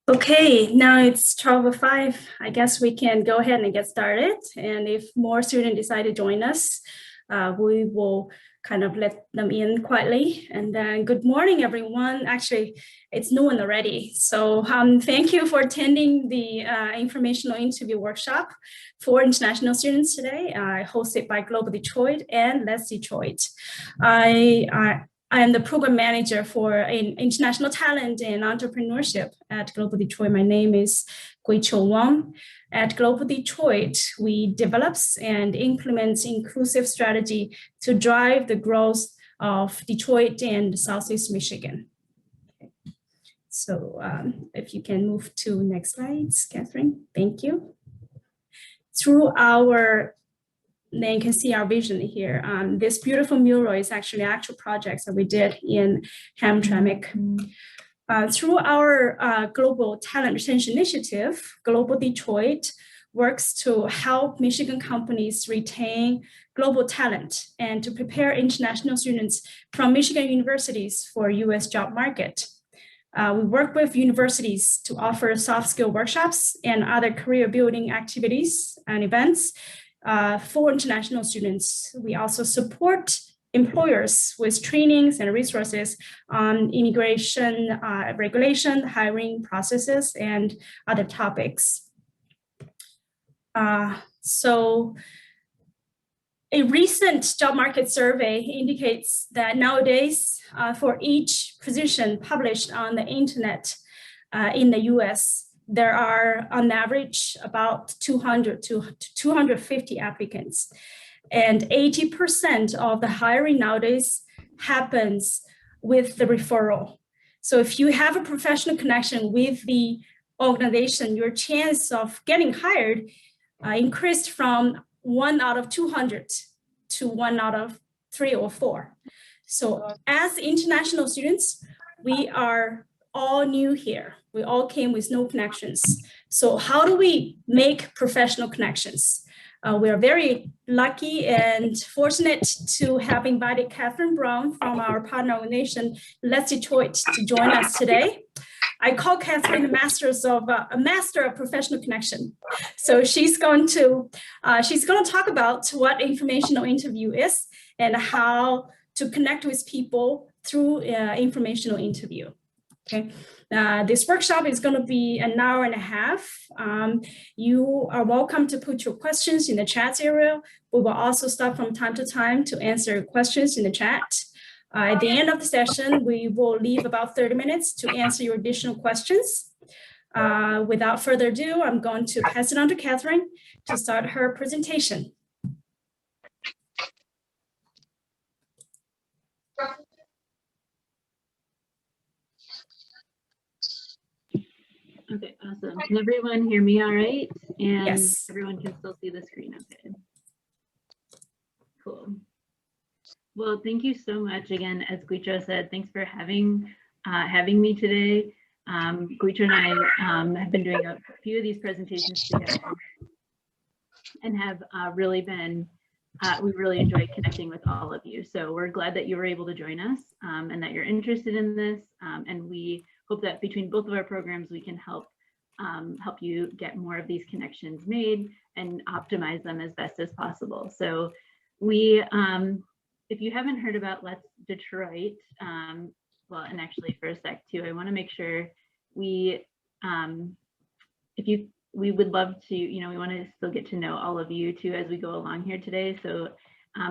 Okay, now it's 12:05. I guess we can go ahead and get started. And if more students decide to join us, we will kind of let them in quietly. And then good morning, everyone. Actually, it's noon already. So thank you for attending the informational interview workshop for international students today, hosted by Global Detroit and Let's Detroit. I am the program manager for international talent and entrepreneurship at Global Detroit. My name is Gui-Chiu Wang. At Global Detroit, we develop and implement inclusive strategy to drive the growth of Detroit and Southeast Michigan. Okay. So if you can move to next slides, Catherine, thank you. Then you can see our vision here. This beautiful mural is actually actual projects that we did in Hamtramck. Through our Global Talent Retention Initiative, Global Detroit works to help Michigan companies retain global talent and to prepare international students from Michigan universities for US job market. We work with universities to offer soft skill workshops and other career building activities and events for international students. We also support employers with trainings and resources on immigration, regulation, hiring processes, and other topics. So a recent job market survey indicates that nowadays, for each position published on the internet in the US, there are on average about 200 to 250 applicants. And 80% of the hiring nowadays happens with the referral. So if you have a professional connection with the organization, your chance of getting hired increased from 1 out of 200 to 1 out of 3 or 4. So as international students, we are all new here. We all came with no connections. So how do we make professional connections? We are very lucky and fortunate to have invited Catherine Brown from our partner organization, Let's Detroit, to join us today. I call Catherine a master of professional connection. So she's going to talk about what informational interview is and how to connect with people through informational interview. Okay, this workshop is going to be an hour and a half. You are welcome to put your questions in the chat area. We will also stop from time to time to answer questions in the chat. At the end of the session, we will leave about 30 minutes to answer your additional questions. Without further ado, I'm going to pass it on to Catherine to start her presentation. Okay, awesome. Can everyone hear me all right? And yes. Everyone can still see the screen okay. Cool. Well, thank you so much again, as Gui-Chiu said, thanks for having me today. Gui-Chiu and I have been doing a few of these presentations together and have really enjoyed connecting with all of you. So we're glad that you were able to join us and that you're interested in this. And we hope that between both of our programs, we can help you get more of these connections made and optimize them as best as possible. So we, if you haven't heard about Let's Detroit, well, and actually for a sec too, I want to make sure we would love to, we want to still get to know all of you too as we go along here today. So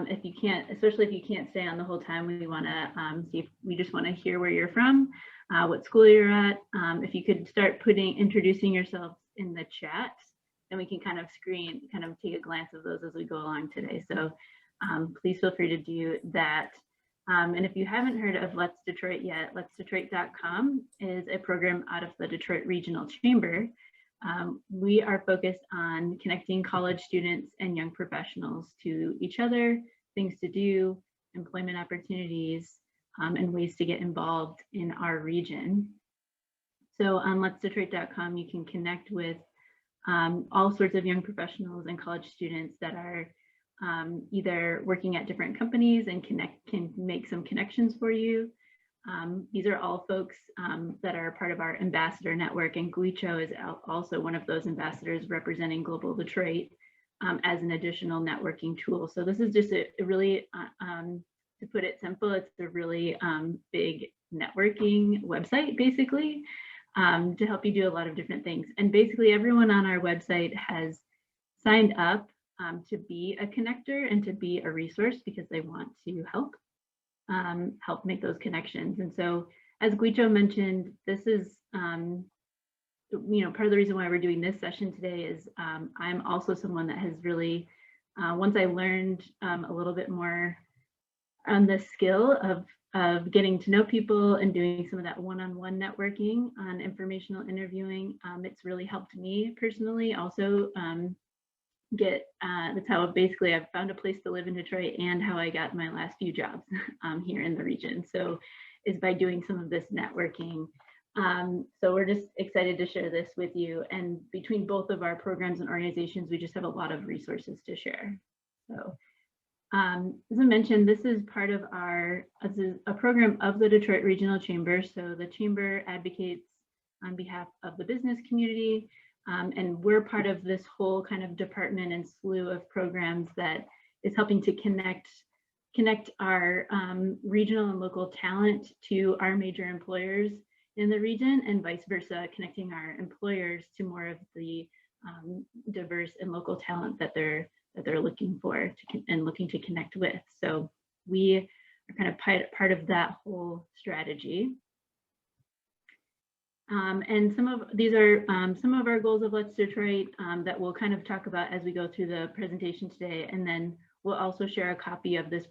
if you can't, especially if you can't stay on the whole time, we want to we just want to hear where you're from, what school you're at. If you could start introducing yourself in the chat, then we can kind of take a glance of those as we go along today. So please feel free to do that. And if you haven't heard of Let's Detroit yet, LetsDetroit.com is a program out of the Detroit Regional Chamber. We are focused on connecting college students and young professionals to each other, things to do, employment opportunities, and ways to get involved in our region. So on LetsDetroit.com, you can connect with all sorts of young professionals and college students that are either working at different companies and can make some connections for you, These are all folks that are part of our ambassador network, and Guicho is also one of those ambassadors representing Global Detroit as an additional networking tool. So this is just a really, to put it simple, it's a really big networking website, basically, to help you do a lot of different things. And basically everyone on our website has signed up to be a connector and to be a resource because they want to help make those connections. And so, as Guicho mentioned, this is part of the reason why we're doing this session today is I'm also someone that has really, once I learned a little bit more on the skill of getting to know people and doing some of that one-on-one networking on informational interviewing, it's really helped me personally also that's how basically I've found a place to live in Detroit and how I got my last few jobs here in the region. So is by doing some of this networking. So we're just excited to share this with you. And between both of our programs and organizations, we just have a lot of resources to share. So as I mentioned, this is part of a program of the Detroit Regional Chamber. So the Chamber advocates on behalf of the business community. And we're part of this whole kind of department and slew of programs that is helping to connect our regional and local talent to our major employers in the region, and vice versa, connecting our employers to more of the diverse and local talent that they're looking for and looking to connect with. So we are kind of part of that whole strategy. And some of these are some of our goals of Let's Detroit that we'll kind of talk about as we go through the presentation today. And then we'll also share a copy of this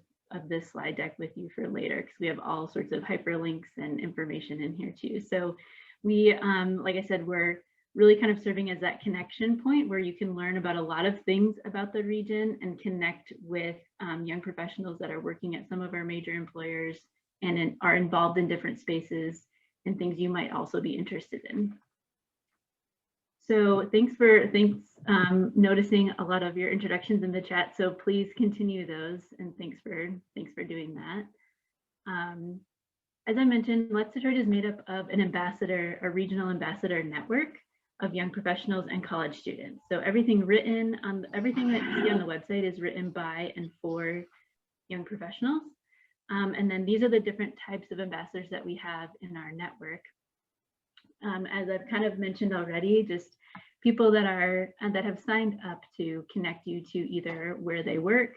slide deck with you for later, because we have all sorts of hyperlinks and information in here too. So we, like I said, we're really kind of serving as that connection point where you can learn about a lot of things about the region and connect with young professionals that are working at some of our major employers and are involved in different spaces and things you might also be interested in. So thanks noticing a lot of your introductions in the chat. So please continue those, and thanks for doing that. As I mentioned, Let's Detroit is made up of a regional ambassador network of young professionals and college students. So everything that you see on the website is written by and for young professionals. And then these are the different types of ambassadors that we have in our network. As I've kind of mentioned already, just people that have signed up to connect you to either where they work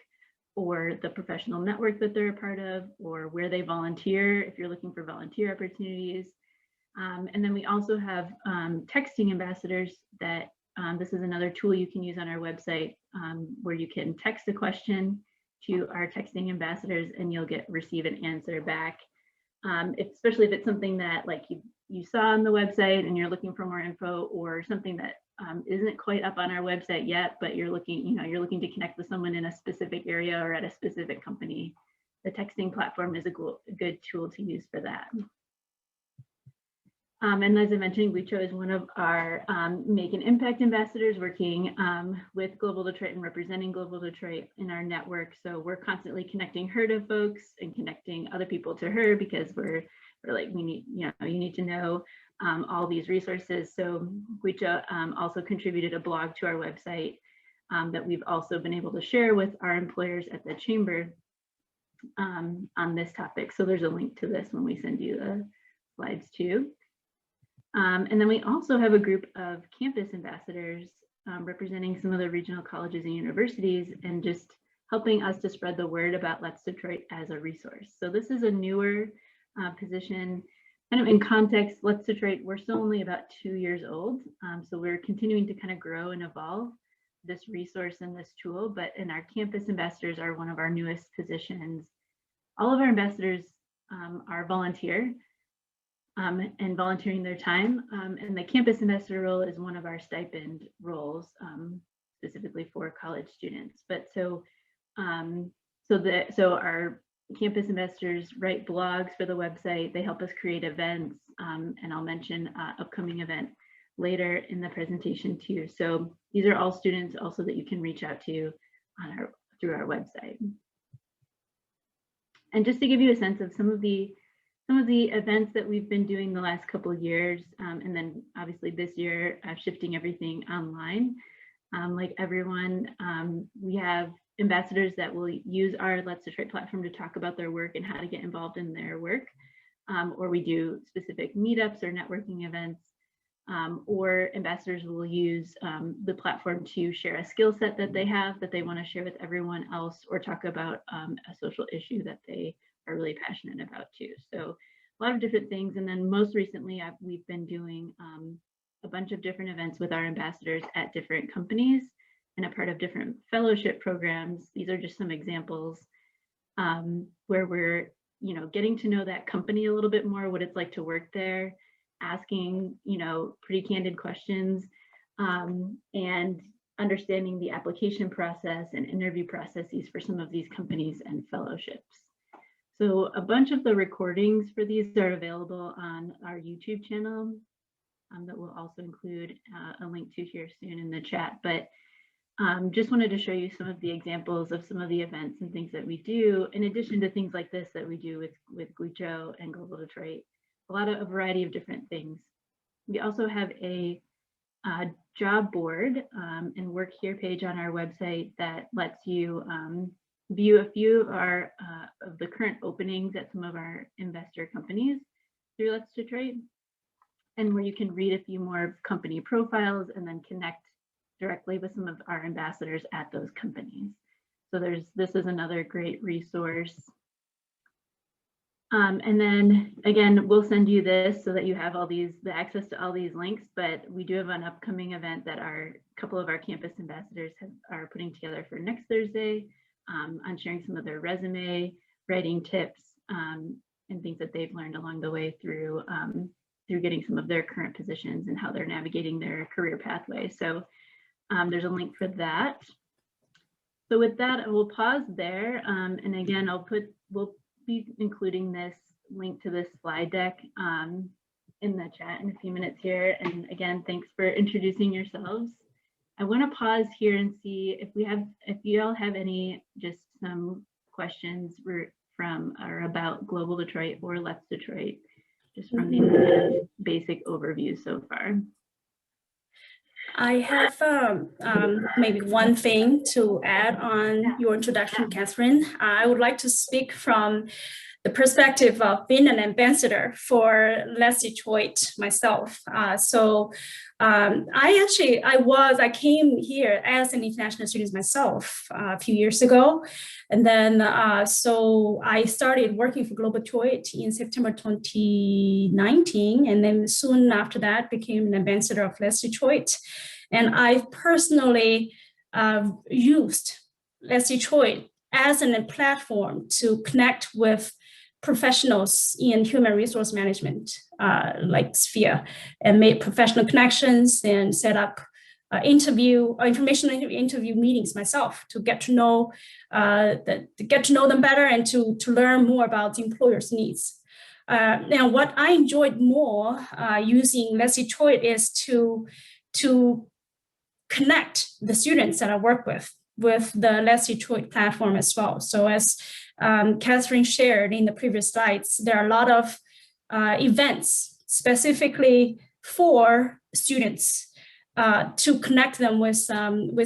or the professional network that they're a part of, or where they volunteer if you're looking for volunteer opportunities. And then we also have texting ambassadors that this is another tool you can use on our website where you can text a question to our texting ambassadors and you'll receive an answer back. Especially if it's something that like you saw on the website and you're looking for more info, or something that isn't quite up on our website yet, but you're looking to connect with someone in a specific area or at a specific company. The texting platform is a good tool to use for that. And as I mentioned, Guicho is one of our Make an Impact ambassadors working with Global Detroit and representing Global Detroit in our network. So we're constantly connecting her to folks and connecting other people to her, because we're like, you need to know all these resources. So Guicho also contributed a blog to our website that we've also been able to share with our employers at the Chamber on this topic. So there's a link to this when we send you the slides too. And then we also have a group of campus ambassadors representing some of the regional colleges and universities and just helping us to spread the word about Let's Detroit as a resource. So this is a newer position. Kind of in context, Let's Detroit, we're still only about 2 years old. So we're continuing to kind of grow and evolve this resource and this tool, and our campus ambassadors are one of our newest positions. All of our ambassadors are volunteer. And volunteering their time. And the campus ambassador role is one of our stipend roles, specifically for college students. But so our campus ambassadors write blogs for the website. They help us create events, and I'll mention upcoming event later in the presentation too. So these are all students also that you can reach out to through our website. And just to give you a sense of some of the some of the events that we've been doing the last couple of years, and then obviously this year, shifting everything online. Like everyone, we have ambassadors that will use our Let's Detroit platform to talk about their work and how to get involved in their work. Or we do specific meetups or networking events, or ambassadors will use the platform to share a skill set that they have that they want to share with everyone else, or talk about a social issue that they are really passionate about too. So a lot of different things. And then most recently, we've been doing a bunch of different events with our ambassadors at different companies and a part of different fellowship programs. These are just some examples where we're, getting to know that company a little bit more, what it's like to work there, asking, pretty candid questions, and understanding the application process and interview processes for some of these companies and fellowships. So a bunch of the recordings for these are available on our YouTube channel that we'll also include a link to here soon in the chat. But just wanted to show you some of the examples of some of the events and things that we do, in addition to things like this that we do with Guizhou and Global Detroit, a variety of different things. We also have a job board and work here page on our website that lets you view a few of the current openings at some of our investor companies through Let's Detroit, and where you can read a few more company profiles and then connect directly with some of our ambassadors at those companies. So this is another great resource. And then again, we'll send you this so that you have the access to all these links, but we do have an upcoming event that a couple of our campus ambassadors are putting together for next Thursday on sharing some of their resume writing tips and things that they've learned along the way through getting some of their current positions and how they're navigating their career pathway. So there's a link for that. So with that, I will pause there. And again, we'll be including this link to this slide deck in the chat in a few minutes here. And again, thanks for introducing yourselves. I want to pause here and see if you all have just some questions from or about Global Detroit or Let's Detroit, just from these basic overviews so far. I have maybe one thing to add on your introduction, Catherine. I would like to speak from the perspective of being an ambassador for LetsDetroit myself. I came here as an international student myself a few years ago. And then, so I started working for Global Detroit in September 2019. And then soon after that became an ambassador of LetsDetroit. And I personally used LetsDetroit as a platform to connect with professionals in human resource management, sphere, and made professional connections and set up informational interview meetings myself to get to know them better and to learn more about the employer's needs. Now, what I enjoyed more using LetsDetroit is to connect the students that I work with the LetsDetroit platform as well. So as Catherine shared in the previous slides, there are a lot of events specifically for students to connect them with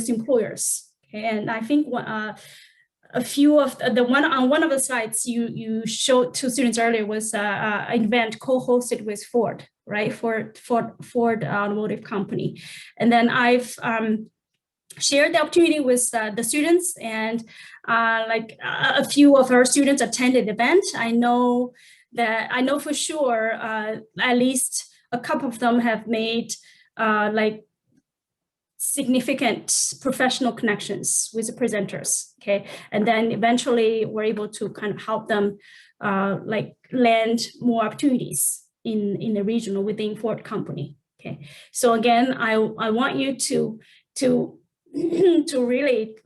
employers. Okay? And I think a few of on one of the slides you showed to students earlier was an event co-hosted with Ford, right? Ford Automotive Company. And then I've shared the opportunity with the students, and a few of our students attended the event. I know for sure at least a couple of them have made significant professional connections with the presenters, okay? And then eventually we're able to kind of help them land more opportunities in the region or within Ford company, okay? So again, I want you to really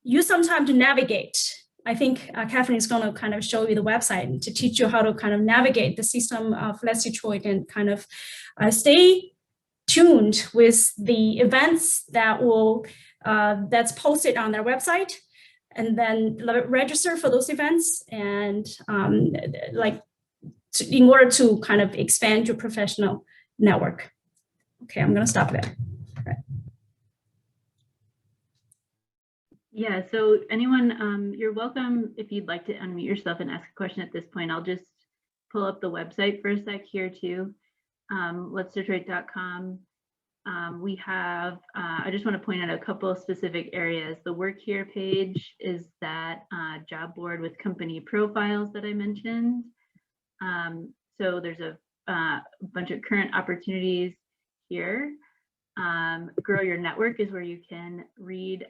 use some time to navigate. I think Catherine is going to kind of show you the website to teach you how to kind of navigate the system of LetsDetroit and kind of stay tuned with the events that's posted on their website, and then register for those events and in order to kind of expand your professional network. Okay, I'm going to stop there. Yeah, so anyone, you're welcome if you'd like to unmute yourself and ask a question at this point. I'll just pull up the website for a sec here too, LetsDetroit.com. We have, I just want to point out a couple of specific areas. The work here page is that job board with company profiles that I mentioned. So there's a bunch of current opportunities here. Grow your network is where you can read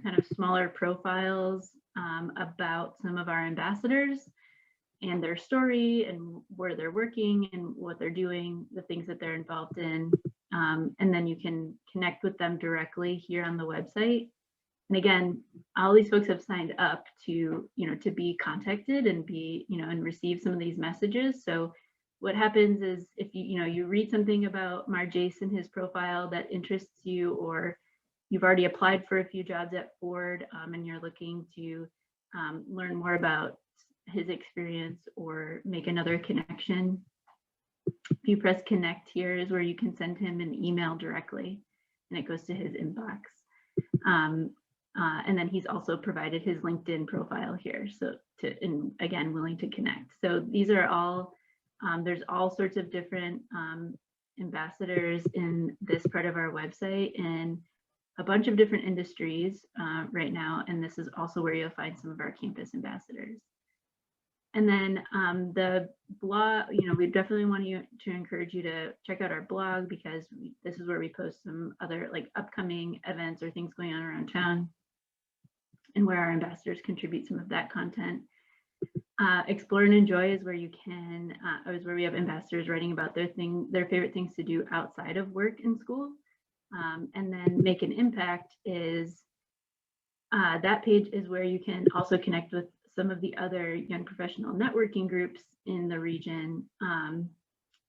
kind of smaller profiles about some of our ambassadors and their story and where they're working and what they're doing, the things that they're involved in. And then you can connect with them directly here on the website. And again, all these folks have signed up to, to be contacted and be, and receive some of these messages. So what happens is if you read something about Marjace and his profile that interests you, or you've already applied for a few jobs at Ford and you're looking to learn more about his experience or make another connection, if you press connect here is where you can send him an email directly and it goes to his inbox. And then he's also provided his LinkedIn profile here. So again, willing to connect. So these are all, there's all sorts of different ambassadors in this part of our website and a bunch of different industries right now. And this is also where you'll find some of our campus ambassadors. And then the blog, we definitely want to encourage you to check out our blog because this is where we post some other like upcoming events or things going on around town and where our ambassadors contribute some of that content. Explore and enjoy is where you can, is where we have ambassadors writing about their favorite things to do outside of work and school. And then make an impact is that page is where you can also connect with some of the other young professional networking groups in the region.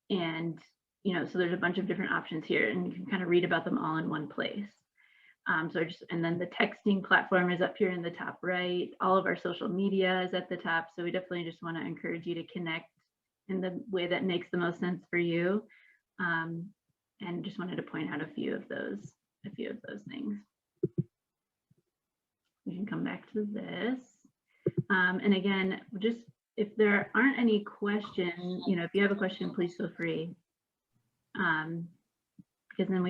And, so there's a bunch of different options here and you can kind of read about them all in one place. And then the texting platform is up here in the top right. All of our social media is at the top. So we definitely just want to encourage you to connect in the way that makes the most sense for you. And just wanted to point out a few of those things. We can come back to this. And again, just if there aren't any questions, if you have a question, please feel free. Because then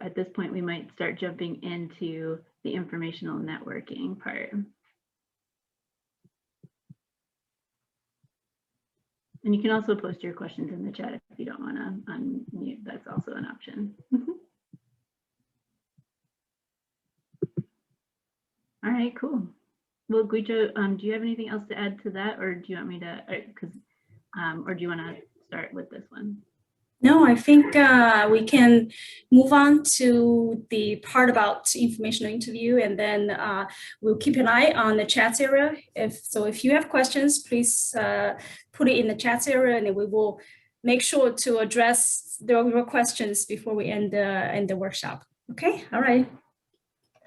at this point, we might start jumping into the informational networking part. And you can also post your questions in the chat if you don't want to unmute. That's also an option. All right, cool. Well, Guicho, do you have anything else to add to that, or do you want me to? Or do you want to start with this one? No, I think we can move on to the part about informational interview, and then we'll keep an eye on the chat area. If you have questions, please put it in the chat area, and we will make sure to address your questions before we end the workshop. Okay, all right.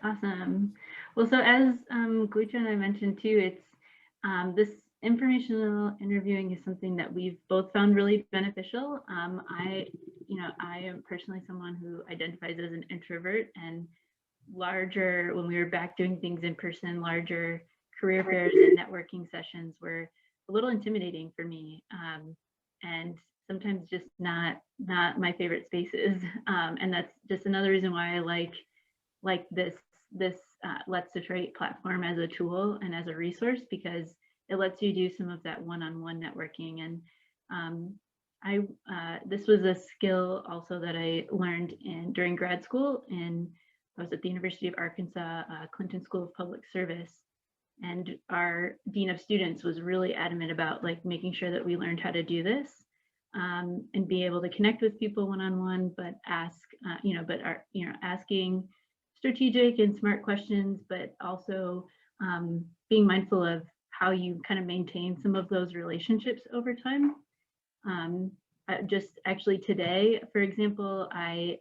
Awesome. Well, so as Guicho and I mentioned too, it's this informational interviewing is something that we've both found really beneficial. I am personally someone who identifies as an introvert, and when we were back doing things in person, larger career fairs and networking sessions were a little intimidating for me, and sometimes just not my favorite spaces. And that's just another reason why I like this LetsDetroit platform as a tool and as a resource, because it lets you do some of that one-on-one networking. And this was a skill also that I learned during grad school. I was at the University of Arkansas, Clinton School of Public Service. And our Dean of Students was really adamant about making sure that we learned how to do this and be able to connect with people one-on-one, but asking strategic and smart questions, but also being mindful of how you kind of maintain some of those relationships over time. Just actually today, for example, I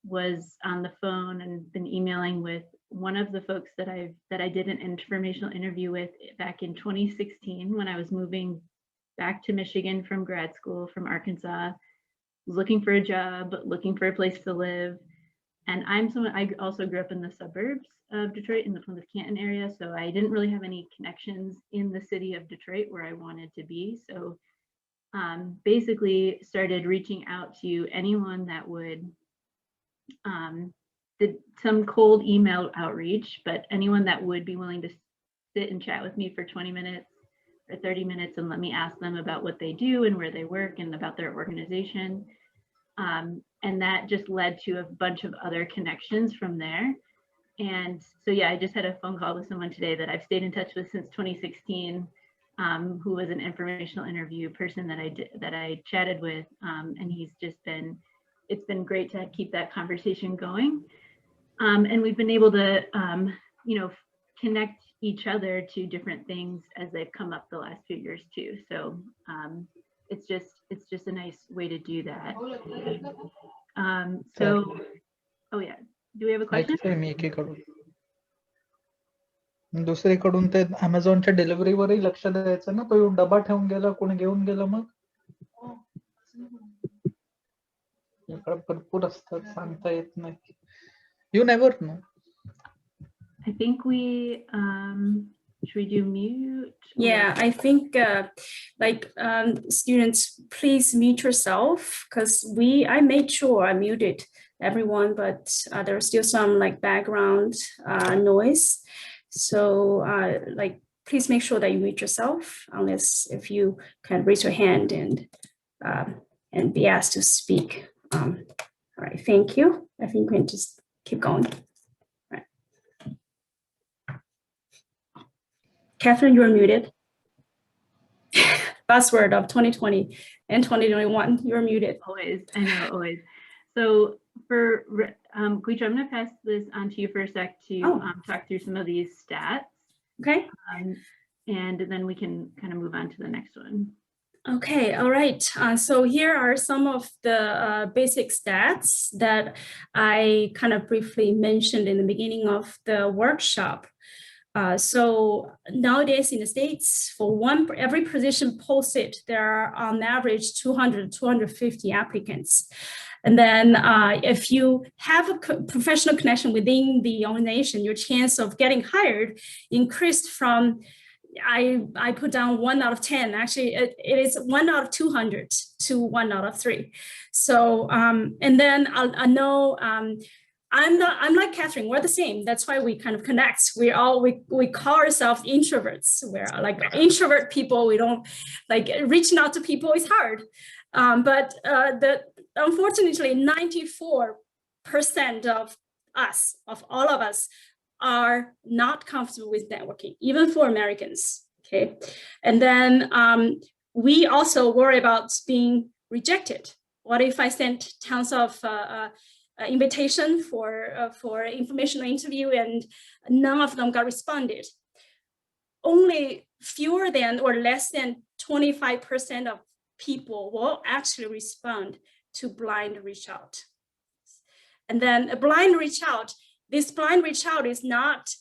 was on the phone and been emailing with one of the folks that I did an informational interview with back in 2016 when I was moving back to Michigan from grad school from Arkansas, was looking for a job, looking for a place to live. And I also grew up in the suburbs of Detroit in the Plymouth-Canton area, so I didn't really have any connections in the city of Detroit where I wanted to be. So basically started reaching out to anyone that would, did some cold email outreach, but anyone that would be willing to sit and chat with me for 20 minutes or 30 minutes and let me ask them about what they do and where they work and about their organization. And that just led to a bunch of other connections from there. And so, yeah, I just had a phone call with someone today that I've stayed in touch with since 2016, who was an informational interview person that I chatted with. And he's just it's been great to keep that conversation going. And we've been able to, connect each other to different things as they've come up the last few years too. So it's just a nice way to do that. Oh yeah, do we have a question? दुसरीकडून ते Amazonच्या डिलिव्हरीवरही लक्ष द्यायचं ना, तो डबा ठेवून गेला, कोणी घेऊन गेला मग भरपूर असतात, सांगता येत नाही. You never know. I think should we do mute? Yeah, I think students, please mute yourself, because I made sure I muted everyone, but there's still some background noise. So please make sure that you mute yourself, unless if you can raise your hand and be asked to speak. All right, thank you. I think we can just keep going. Catherine, you're muted. Buzzword of 2020 and 2021, you're muted. Always, I know, always. So for Guicha, I'm going to pass this on to you for a sec to talk through some of these stats. Okay. And then we can kind of move on to the next one. Okay, all right. So here are some of the basic stats that I kind of briefly mentioned in the beginning of the workshop. So nowadays in the States, for every position posted, there are on average 200, 250 applicants. And then if you have a professional connection within the organization, your chance of getting hired increased from, I put down 1 out of 10. Actually, it is 1 out of 200 to 1 out of 3. So, and then I know, I'm like Catherine, we're the same. That's why we kind of connect. We call ourselves introverts. We're like introvert people. We don't reaching out to people is hard. But unfortunately, 94% of all of us are not comfortable with networking, even for Americans, okay? And then we also worry about being rejected. What if I sent tons of invitation for informational interview and none of them got responded? Only fewer than or less than 25% of people will actually respond to blind reach out. And then a blind reach out, this blind reach out is not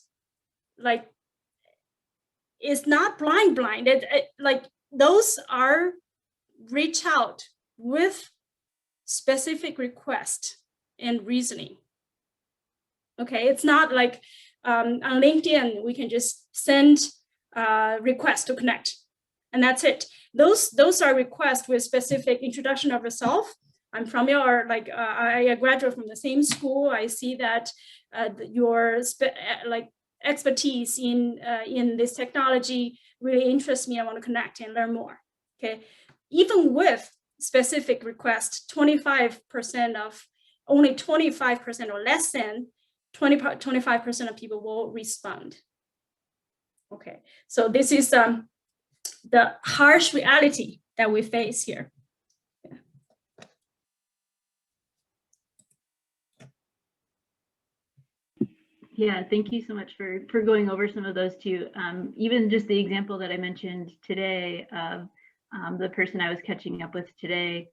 blind. Those are reach out with specific request and reasoning. Okay, it's not like on LinkedIn, we can just send requests to connect and that's it. Those are requests with specific introduction of yourself. I'm from I graduated from the same school. I see that your expertise in this technology really interests me. I want to connect and learn more. Okay, even with specific requests, 25% only 25% or less than 25% of people will respond. Okay, so this is the harsh reality that we face here. Yeah, thank you so much for going over some of those too. Even just the example that I mentioned today of the person I was catching up with today,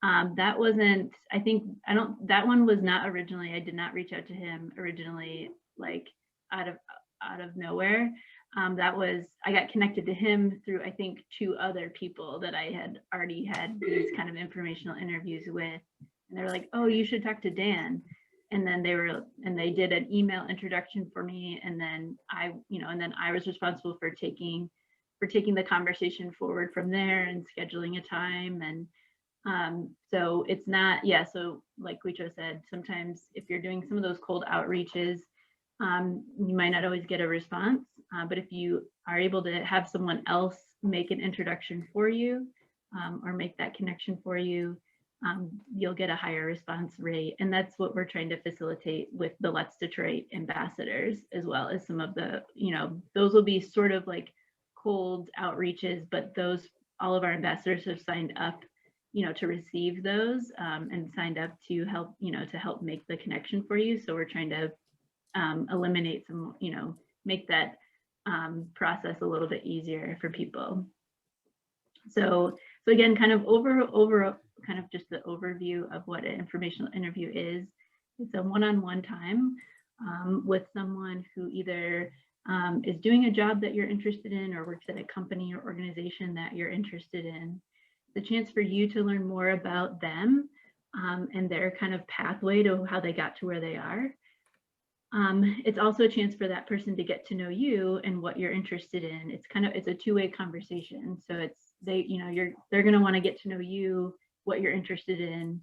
that wasn't, that one was not originally, I did not reach out to him originally like out of nowhere. I got connected to him through, I think, 2 other people that I had already had these kind of informational interviews with. And they were like, oh, you should talk to Dan. And then they did an email introduction for me. And then I was responsible for taking the conversation forward from there and scheduling a time. And so it's not, so like Guicho said, sometimes if you're doing some of those cold outreaches, you might not always get a response, but if you are able to have someone else make an introduction for you, or make that connection for you, you'll get a higher response rate. And that's what we're trying to facilitate with the Let's Detroit ambassadors, as well as some of the, those will be sort of like cold outreaches, but all of our ambassadors have signed up, to receive those, and signed up to help, to help make the connection for you. So we're trying to eliminate some, make that process a little bit easier for people. So again, kind of kind of just the overview of what an informational interview is. It's a one-on-one time with someone who either is doing a job that you're interested in or works at a company or organization that you're interested in. The chance for you to learn more about them and their kind of pathway to how they got to where they are. It's also a chance for that person to get to know you and what you're interested in. It's a two-way conversation. So they're going to want to get to know you, what you're interested in,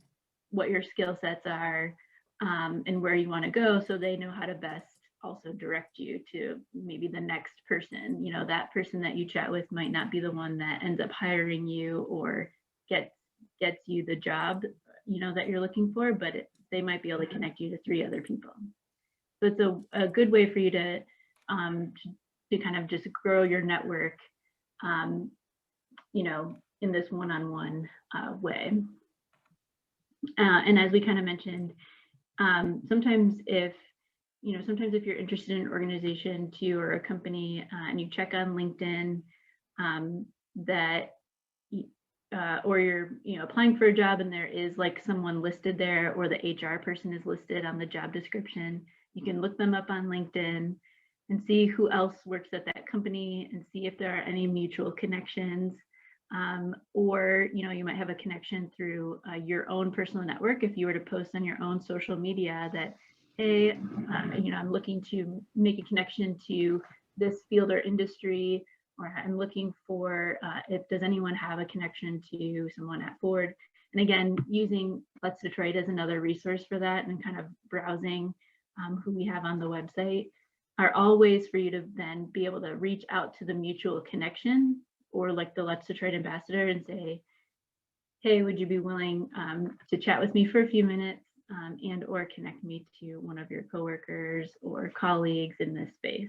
what your skill sets are, and where you want to go, so they know how to best also direct you to maybe the next person. That person that you chat with might not be the one that ends up hiring you or gets you the job, that you're looking for, but they might be able to connect you to 3 other people. So it's a good way for you to kind of just grow your network, in this one-on-one way. And as we kind of mentioned, sometimes if you're interested in an organization too, or a company, and you check on LinkedIn, or you're applying for a job and there is like someone listed there, or the HR person is listed on the job description, you can look them up on LinkedIn and see who else works at that company and see if there are any mutual connections. Or you might have a connection through your own personal network. If you were to post on your own social media that, hey, I'm looking to make a connection to this field or industry, or I'm looking for, does anyone have a connection to someone at Ford? And again, using Let's Detroit as another resource for that, and kind of browsing who we have on the website, are all ways for you to then be able to reach out to the mutual connection, or like the Let's Detroit ambassador, and say, hey, would you be willing to chat with me for a few minutes, and or connect me to one of your coworkers or colleagues in this space.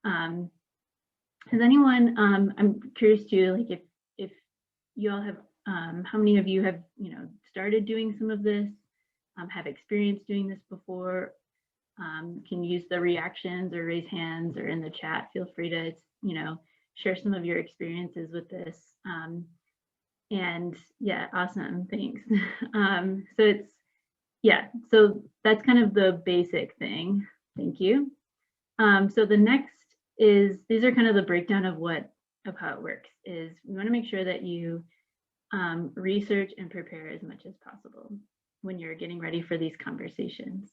Has anyone, I'm curious too, like if you all have, how many of you have, started doing some of this, have experience doing this before? Can use the reactions or raise hands, or in the chat, feel free to, share some of your experiences with this. And yeah, awesome, thanks. So that's kind of the basic thing. Thank you. So the next is, these are kind of the breakdown of how it works, is we want to make sure that you research and prepare as much as possible when you're getting ready for these conversations.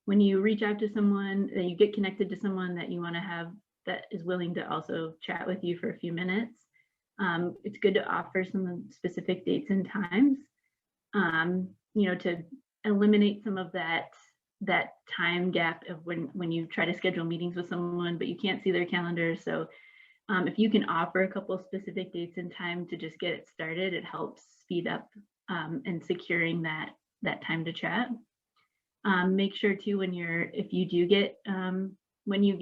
When you reach out to someone, you get connected to someone that you want to have, that is willing to also chat with you for a few minutes, it's good to offer some specific dates and times, to eliminate some of that time gap of when you try to schedule meetings with someone, but you can't see their calendar. So if you can offer a couple of specific dates and time to just get it started, it helps speed up and securing that time to chat. Make sure too, when you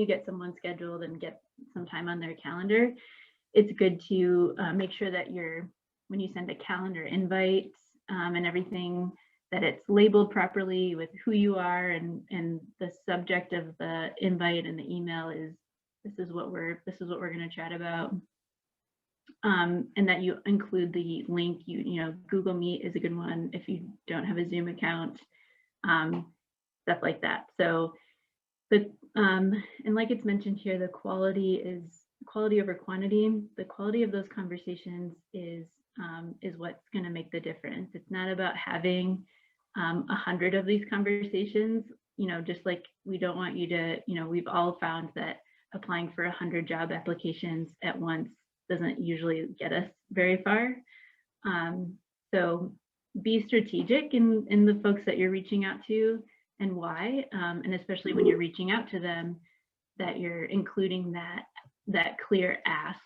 get someone scheduled and get some time on their calendar, it's good to make sure that when you send a calendar invite and everything, that it's labeled properly with who you are, and the subject of the invite and the email is, this is what we're going to chat about, and that you include the link. Google Meet is a good one if you don't have a Zoom account, stuff like that. So And like it's mentioned here, the quality over quantity. The quality of those conversations is what's going to make the difference. It's not about having 100 of these conversations. Just like we don't want you to, we've all found that applying for 100 job applications at once doesn't usually get us very far. So be strategic in the folks that you're reaching out to and why, and especially when you're reaching out to them, that you're including that clear ask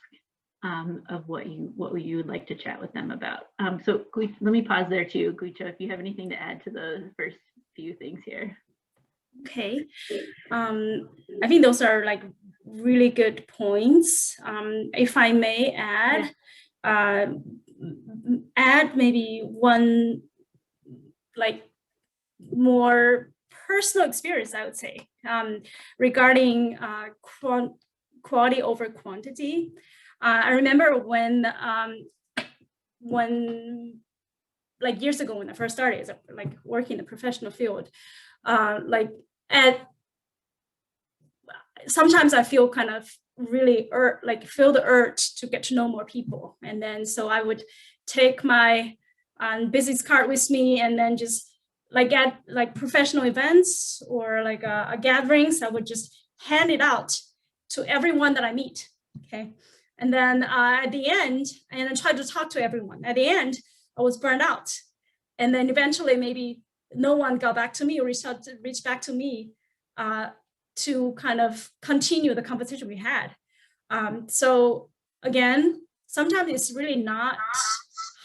of what you would like to chat with them about. So let me pause there too, Guicho, if you have anything to add to the first few things here. Okay, I think those are like really good points. If I may add, add maybe one like more personal experience, I would say, regarding quality over quantity. I remember when like years ago when I first started like working in the professional field, sometimes I feel kind of really feel the urge to get to know more people, and then so I would take my business card with me, and then just like at like professional events or like a gatherings, I would just hand it out to everyone that I meet. Okay, and then at the end, and I tried to talk to everyone. At the end, I was burned out, and then eventually maybe no one got back to me or reached back to me to kind of continue the conversation we had. So again, sometimes it's really not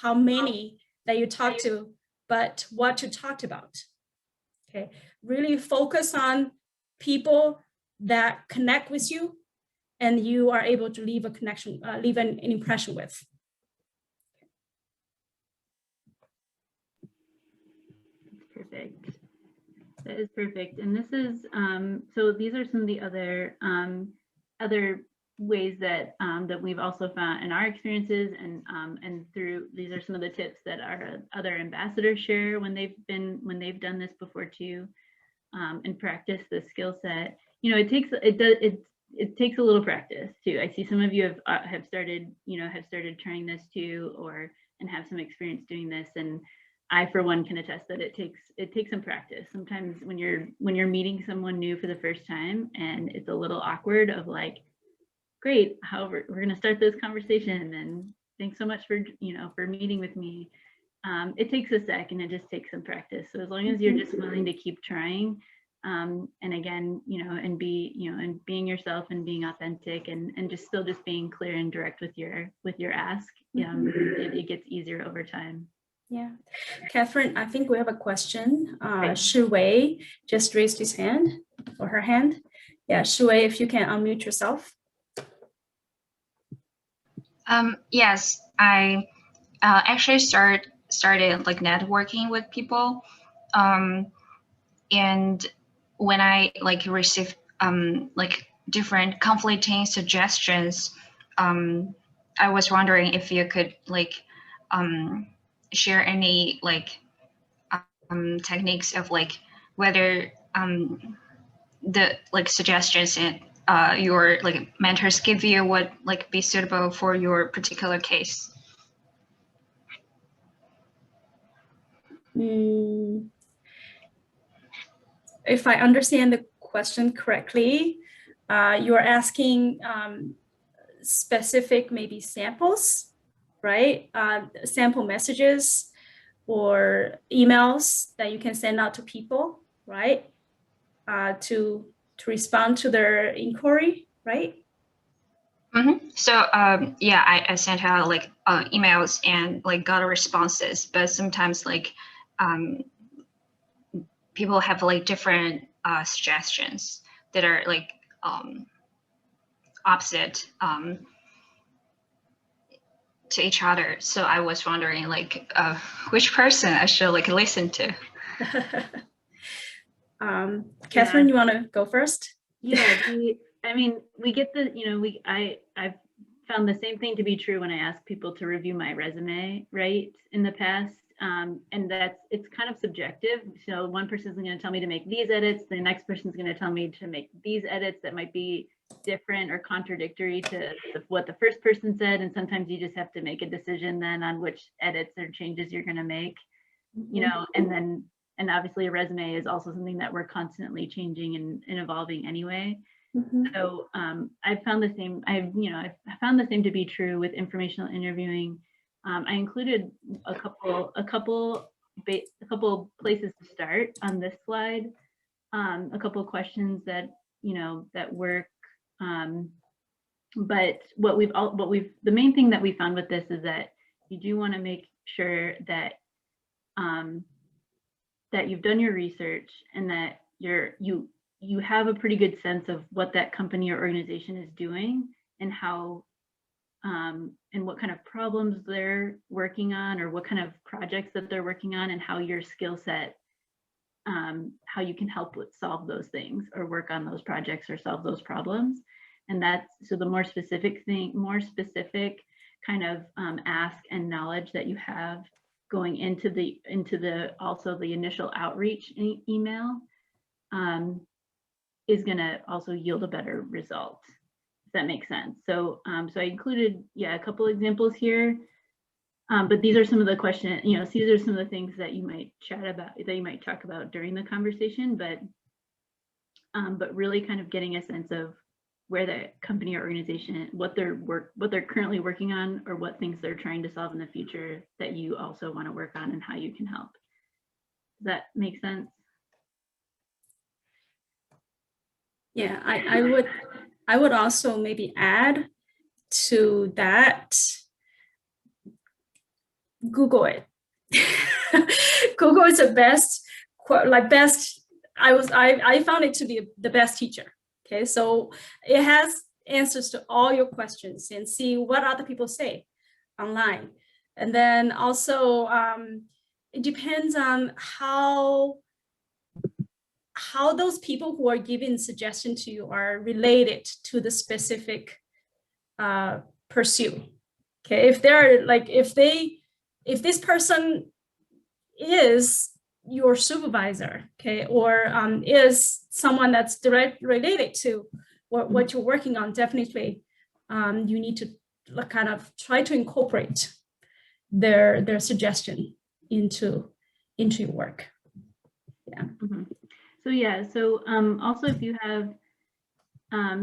how many that you talk to, but what you talked about. Okay, really focus on people that connect with you and you are able to leave a connection, leave an impression with. Perfect. That is perfect. And this is, so these are some of the other ways that that we've also found in our experiences, and through, these are some of the tips that our other ambassadors share when they've done this before too, and practice the skill set. It takes a little practice too. I see some of you have started trying this too, and have some experience doing this, and I, for one, can attest that it takes some practice. Sometimes when you're meeting someone new for the first time, and it's a little awkward of like, great, however, we're going to start this conversation, and thanks so much for meeting with me. It takes a sec, and it just takes some practice. So as long as you're just willing to keep trying, and again, and being yourself and being authentic, and just being clear and direct with your ask, it gets easier over time. Yeah, Catherine, I think we have a question. Shi Wei just raised his hand or her hand. Yeah, Shi Wei, if you can unmute yourself. Yes, I actually started like networking with people, and when I like received like different conflicting suggestions, I was wondering if you could like share any like techniques of like whether the like suggestions and your like mentors give you would like be suitable for your particular case. If I understand the question correctly, you're asking specific maybe samples, right? Sample messages or emails that you can send out to people, right? To respond to their inquiry, right? Mm-hmm. So yeah, I sent out like emails and like got responses, but sometimes like people have like different suggestions that are like opposite to each other. So I was wondering like which person I should like listen to. Catherine, you want to go first? Yeah, I mean, we get the, I've found the same thing to be true when I ask people to review my resume, right, in the past. and it's kind of subjective. So one person's going to tell me to make these edits, the next person's going to tell me to make these edits that might be different or contradictory to what the first person said. And sometimes you just have to make a decision then on which edits or changes you're going to make, you know, and obviously a resume is also something that we're constantly changing and evolving anyway. So I found the same, I found the same to be true with informational interviewing. I included a couple places to start on this slide, a couple of questions that, you know, that work. But the main thing that we found with this is that you do want to make sure that that you've done your research and that you have a pretty good sense of what that company or organization is doing and how and what kind of problems they're working on or what kind of projects that they're working on and how your skill set, how you can help solve those things or work on those projects or solve those problems. And that's, so the more specific kind of ask and knowledge that you have going into the also the initial outreach email is going to also yield a better result. If that makes sense. So so I included, yeah, a couple examples here, but these are some of the questions, you know, these are some of the things that you might chat about, that you might talk about during the conversation, but really kind of getting a sense of where the company or organization, what they're currently working on, or what things they're trying to solve in the future that you also want to work on and how you can help. Does that make sense? Yeah, I would also maybe add to that, Google it. Google is the best, I found it to be the best teacher. Okay, so it has answers to all your questions and see what other people say online. And then also it depends on how those people who are giving suggestion to you are related to the specific pursuit. Okay, if they're like, if this person is your supervisor, okay, or is someone that's directly related to what you're working on, definitely you need to kind of try to incorporate their suggestion into your work. Yeah. Mm-hmm. So yeah, so also if you have,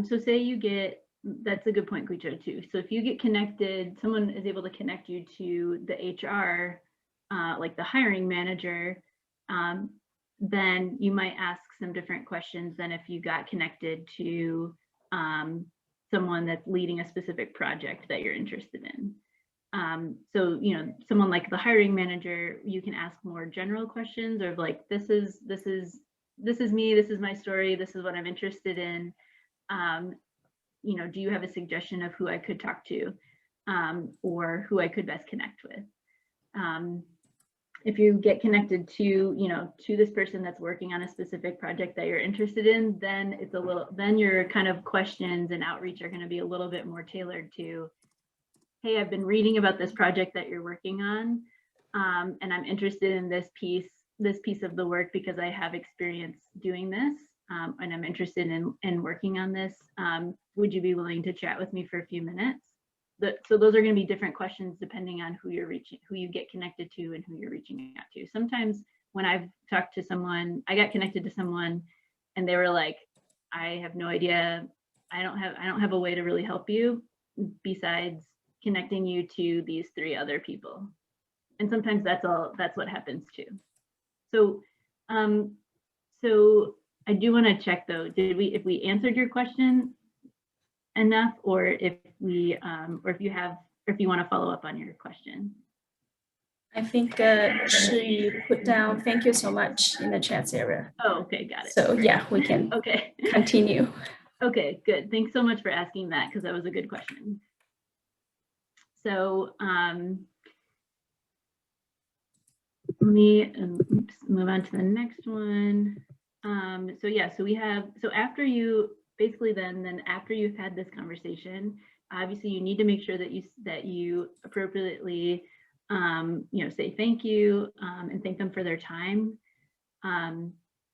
so say you get, that's a good point, Guicho, too. So if you get connected, someone is able to connect you to the HR, like the hiring manager, then you might ask some different questions than if you got connected to someone that's leading a specific project that you're interested in. So, you know, someone like the hiring manager, you can ask more general questions of like, this is me, this is my story, this is what I'm interested in. You know, do you have a suggestion of who I could talk to or who I could best connect with? If you get connected to, you know, to this person that's working on a specific project that you're interested in, then it's a little, then your kind of questions and outreach are going to be a little bit more tailored to, hey, I've been reading about this project that you're working on, and I'm interested in this piece of the work because I have experience doing this, and I'm interested in working on this. Would you be willing to chat with me for a few minutes? So those are going to be different questions depending on who you get connected to and who you're reaching out to. Sometimes when I've talked to someone, I got connected to someone and they were like, I have no idea. I don't have a way to really help you besides connecting you to these 3 other people. And sometimes that's what happens too. So, so I do want to check though, if we answered your question enough, or if you want to follow up on your question. I think she put down, thank you so much in the chat area. Oh, okay, got it. So yeah, we can continue. Okay, good. Thanks so much for asking that, because that was a good question. So let me move on to the next one. So yeah, so we have, so after you basically then after you've had this conversation, obviously you need to make sure that you appropriately say thank you and thank them for their time.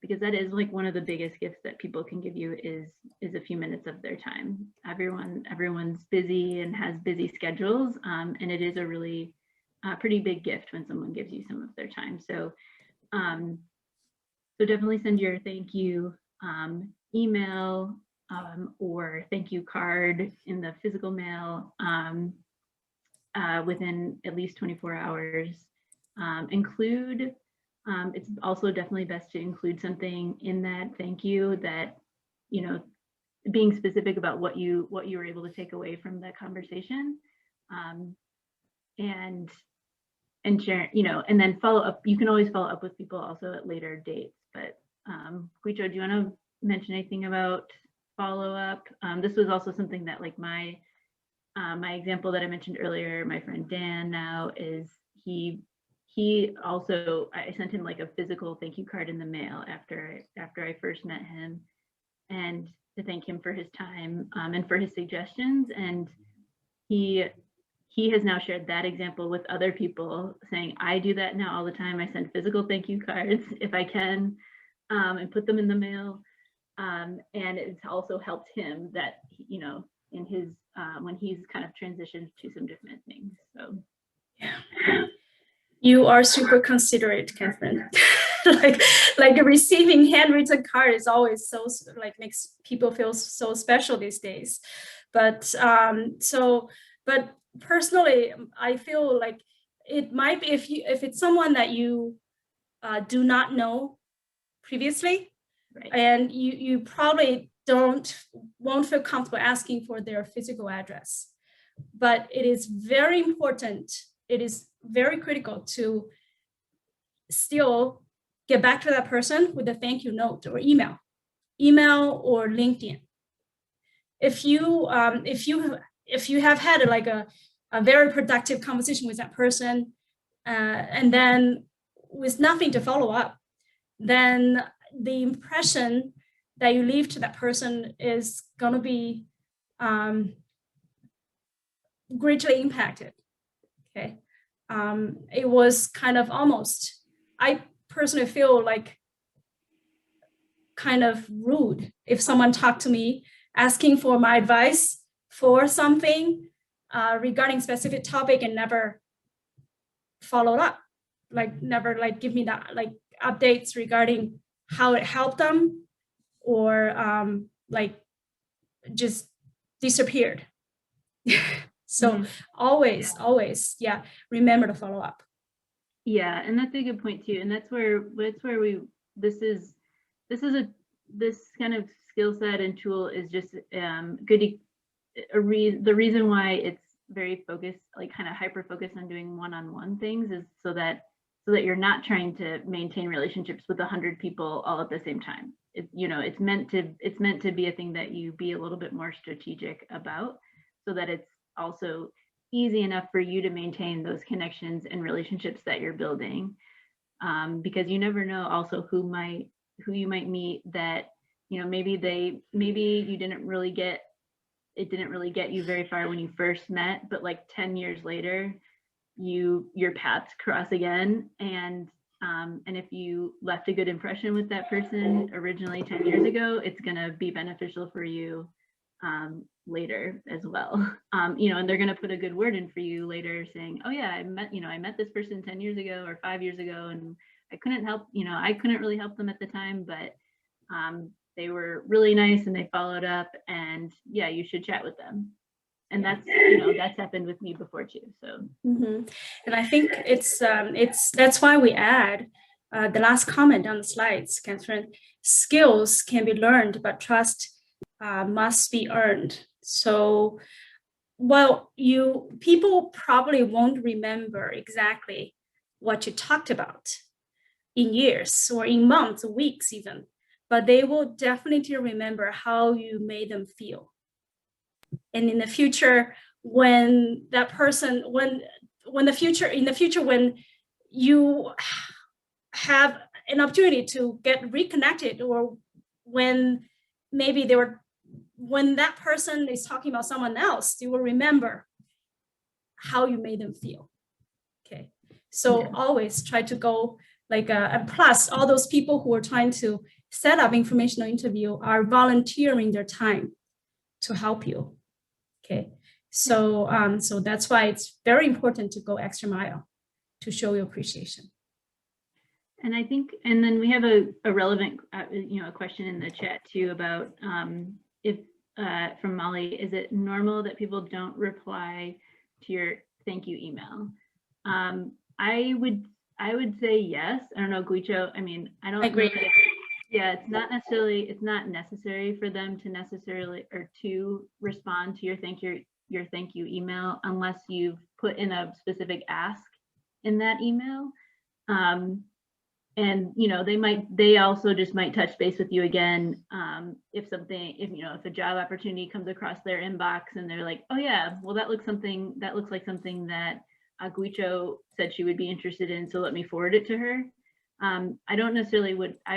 Because that is like one of the biggest gifts that people can give you is a few minutes of their time. Everyone's busy and has busy schedules, and it is a really pretty big gift when someone gives you some of their time. So so definitely send your thank you email or thank you card in the physical mail within at least 24 hours. It's also definitely best to include something in that thank you that, being specific about what you were able to take away from that conversation, and share, and then follow up. You can always follow up with people also at later dates. But Guicho, do you want to mention anything about follow up? This was also something that, like, my example that I mentioned earlier, my friend Dan now is he also, I sent him like a physical thank you card in the mail after I first met him, and to thank him for his time and for his suggestions. And he has now shared that example with other people, saying, I do that now all the time. I send physical thank you cards if I can, and put them in the mail. And it's also helped him that, in his, when he's kind of transitioned to some different things. So, yeah. You are super considerate, Catherine. like receiving handwritten card is always so, like, makes people feel so special these days. But but personally, I feel like it might be if it's someone that you do not know previously, right. And you probably won't feel comfortable asking for their physical address. But it is very important. It is very critical to still get back to that person with a thank you note or email or LinkedIn. If you have had like a very productive conversation with that person, and then with nothing to follow up, then the impression that you leave to that person is going to be greatly impacted. Okay. It was kind of almost, I personally feel like kind of rude if someone talked to me asking for my advice for something regarding specific topic and never followed up, like never like give me that like updates regarding how it helped them, or like just disappeared. So always, yeah, remember to follow up. Yeah, and that's a good point too. And that's where this kind of skill set and tool is just good. The reason why it's very focused, like kind of hyper focused on doing one-on-one things, is so that you're not trying to maintain relationships with 100 people all at the same time. It's meant to be a thing that you be a little bit more strategic about, so that it's also easy enough for you to maintain those connections and relationships that you're building, because you never know also who you might meet that, maybe you didn't really get you very far when you first met, but like 10 years later your paths cross again, and if you left a good impression with that person originally 10 years ago, it's going to be beneficial for you later as well. And they're going to put a good word in for you later, saying, oh yeah, I met this person 10 years ago or 5 years ago, and I couldn't really help them at the time, but they were really nice and they followed up, and yeah, you should chat with them. And that's happened with me before too. So and I think that's why we add the last comment on the slides, Catherine. Skills can be learned, but trust must be earned. So while people probably won't remember exactly what you talked about in years or in months, weeks even, but they will definitely remember how you made them feel. And in the future, when that person, when in the future, when you have an opportunity to get reconnected, or when maybe when that person is talking about someone else, you will remember how you made them feel. Okay, so always try to go like, and plus all those people who are trying to set up informational interview are volunteering their time to help you. Okay, so so that's why it's very important to go extra mile to show your appreciation. And I think, and then we have a relevant, a question in the chat too about if from Molly, is it normal that people don't reply to your thank you email? I would say yes. I don't know, Guicho. I mean, I don't agree. know that it's not necessary for them to necessarily or to respond to your thank you email unless you've put in a specific ask in that email. And they also just might touch base with you again if a job opportunity comes across their inbox and they're like, oh yeah, well that looks like something that Guicho said she would be interested in, so let me forward it to her. I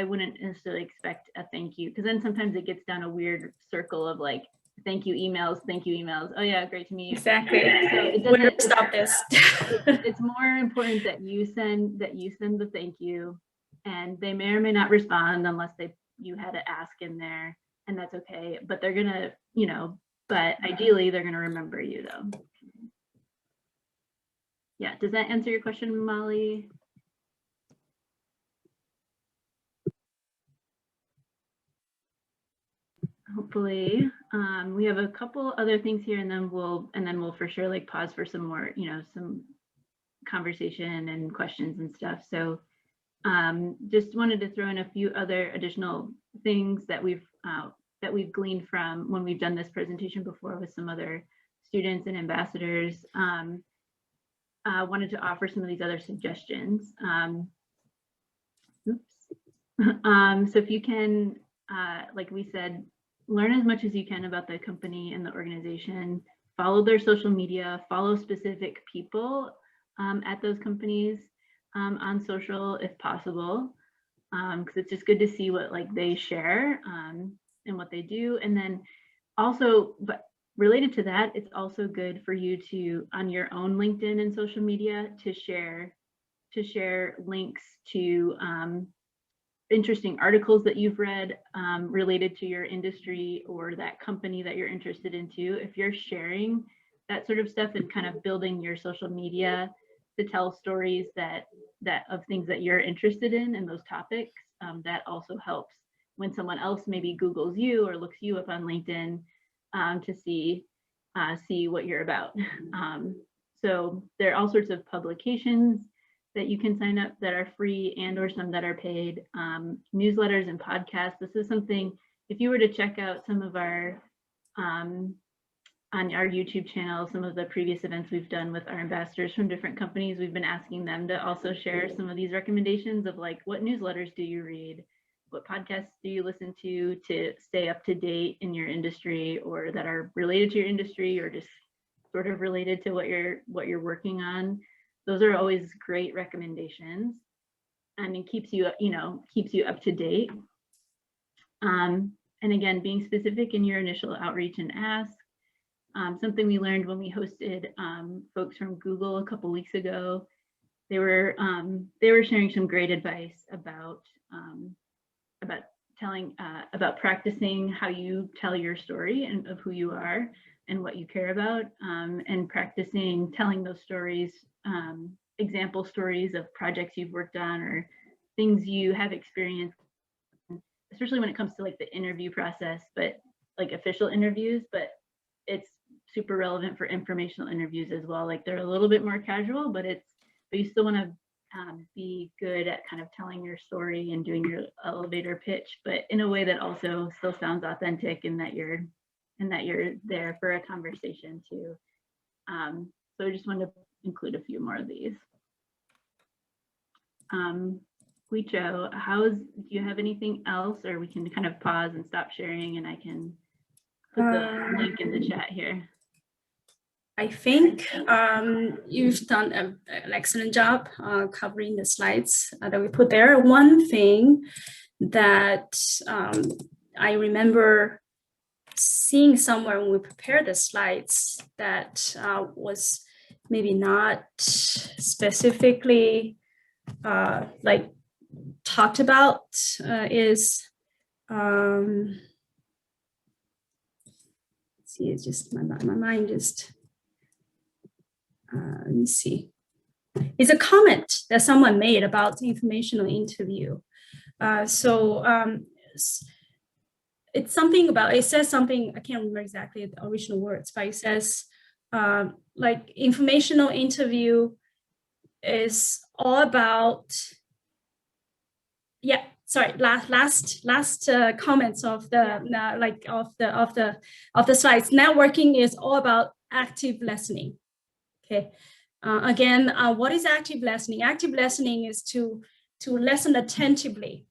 wouldn't necessarily expect a thank you, because then sometimes it gets down a weird circle of like thank you emails. Oh yeah, great to meet you. Exactly. So it We're doesn't stop this. it's more important that you send the thank you, and they may or may not respond unless you had to ask in there, and that's okay. But they're gonna, but ideally they're gonna remember you though. Yeah, does that answer your question, Molly? Hopefully. We have a couple other things here, and then we'll for sure like pause for some more, some conversation and questions and stuff. So just wanted to throw in a few other additional things that we've gleaned from when we've done this presentation before with some other students and ambassadors. Wanted to offer some of these other suggestions. So if you can, like we said, learn as much as you can about the company and the organization, follow their social media, follow specific people at those companies on social if possible, because it's just good to see what they share and what they do. And then also, but related to that, it's also good for you to, on your own LinkedIn and social media, to share links to interesting articles that you've read related to your industry or that company that you're interested in too. If you're sharing that sort of stuff and kind of building your social media to tell stories that of things that you're interested in and those topics, that also helps when someone else maybe Googles you or looks you up on LinkedIn to see what you're about. So there are all sorts of publications that you can sign up that are free and or some that are paid, newsletters and podcasts. This is something, if you were to check out some of our on our YouTube channel, some of the previous events we've done with our ambassadors from different companies, we've been asking them to also share some of these recommendations of like, what newsletters do you read? What podcasts do you listen to stay up to date in your industry, or that are related to your industry, or just sort of related to what you're working on? Those are always great recommendations, and it keeps you up to date. And again, being specific in your initial outreach and ask. Something we learned when we hosted folks from Google a couple weeks ago, they were sharing some great advice about practicing how you tell your story and of who you are and what you care about, and practicing telling those stories, example stories of projects you've worked on or things you have experienced, especially when it comes to like the interview process, but like official interviews, but it's super relevant for informational interviews as well. Like they're a little bit more casual, but you still want to be good at kind of telling your story and doing your elevator pitch, but in a way that also still sounds authentic and that you're there for a conversation too. So I just wanted to include a few more of these. Guicho, do you have anything else, or we can kind of pause and stop sharing and I can put the link in the chat here? I think you've done an excellent job covering the slides that we put there. One thing that I remember seeing somewhere when we prepared the slides that was maybe not specifically like talked about is, let's see, it's just my mind just, let me see. It's a comment that someone made about the informational interview. It's something about, it says something, I can't remember exactly the original words, but it says like informational interview is all about, yeah, sorry, last comments of the of the slides. Networking is all about active listening. Okay. Again, what is active listening? Active listening is to listen attentively,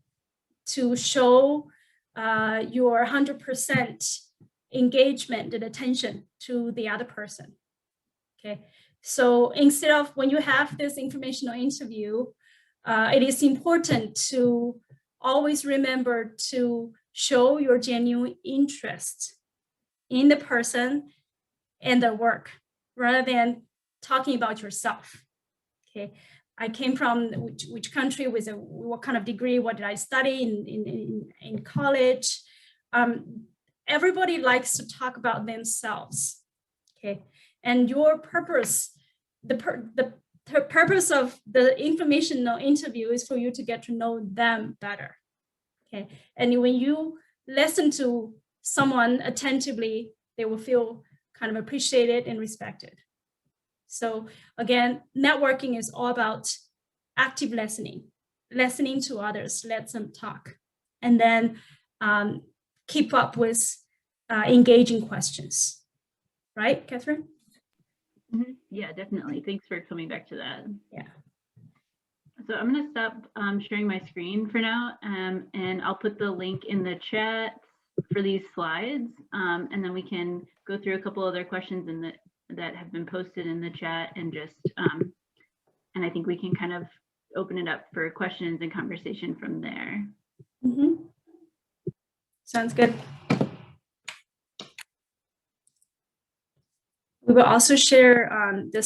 to show your 100% engagement and attention to the other person. Okay. So instead of, when you have this informational interview, it is important to always remember to show your genuine interest in the person and their work, rather than talking about yourself. Okay, I came from which country, with what kind of degree, what did I study in college? Everybody likes to talk about themselves. Okay, and your purpose, the purpose of the informational interview is for you to get to know them better. Okay, and when you listen to someone attentively, they will feel kind of appreciated and respected. So again, networking is all about active listening, listening to others, let them talk, and then keep up with engaging questions. Right, Catherine? Mm-hmm. Yeah, definitely. Thanks for coming back to that. Yeah. So I'm going to stop sharing my screen for now, and I'll put the link in the chat for these slides, and then we can go through a couple other questions that have been posted in the chat, and just and I think we can kind of open it up for questions and conversation from there. Mm-hmm. Sounds good. We will also share this